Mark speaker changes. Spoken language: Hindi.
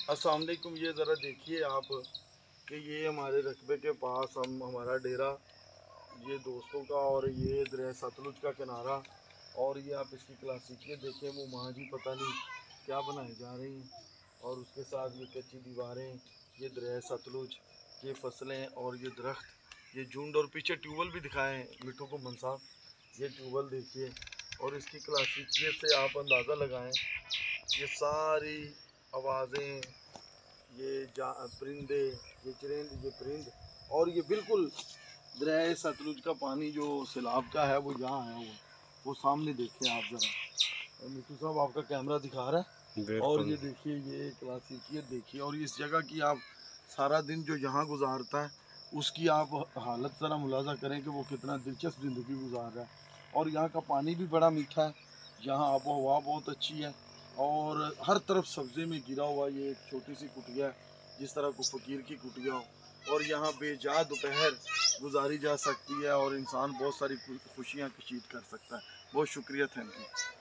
Speaker 1: अस्सलाम वालेकुम। ये ज़रा देखिए आप कि ये हमारे रकबे के पास हमारा डेरा, ये दोस्तों का, और ये दरिया सतलुज का किनारा। और ये आप इसकी क्लासिकियत देखें, वो माँ जी पता नहीं क्या बनाई जा रही हैं। और उसके साथ ये कच्ची दीवारें, ये दरिया सतलुज, ये फसलें और ये दरख्त, ये झुंड, और पीछे ट्यूबवेल भी दिखाएं मिठू को मन साहब। ये ट्यूबवेल देखिए, और इसकी क्लासिकियत से आप अंदाज़ा लगाएं। ये सारी आवाज़ें, ये परिंदे, ये चरिंद, ये परिंद, और ये बिल्कुल दरिया सतलुज का पानी जो सैलाब का है वो यहाँ आया हुआ। वो सामने देखें आप ज़रा, मिठू साहब आपका कैमरा दिखा रहा है। और
Speaker 2: बिल्कुल।
Speaker 1: ये देखिए, ये क्लासिकियत देखिए, और इस जगह की आप सारा दिन जो यहाँ गुजारता है उसकी आप हालत ज़रा मुलाजा करें कि वो कितना दिलचस्प ज़िंदगी गुजार रहा है। और यहाँ का पानी भी बड़ा मीठा है, यहाँ आबो हवा बहुत अच्छी है, और हर तरफ सब्ज़े में गिरा हुआ ये एक छोटी सी कुटिया है, जिस तरह को फ़कीर की कुटिया हो। और यहाँ बेजा दोपहर गुजारी जा सकती है, और इंसान बहुत सारी खुशियाँ कशीद कर सकता है। बहुत शुक्रिया, थैंक यू।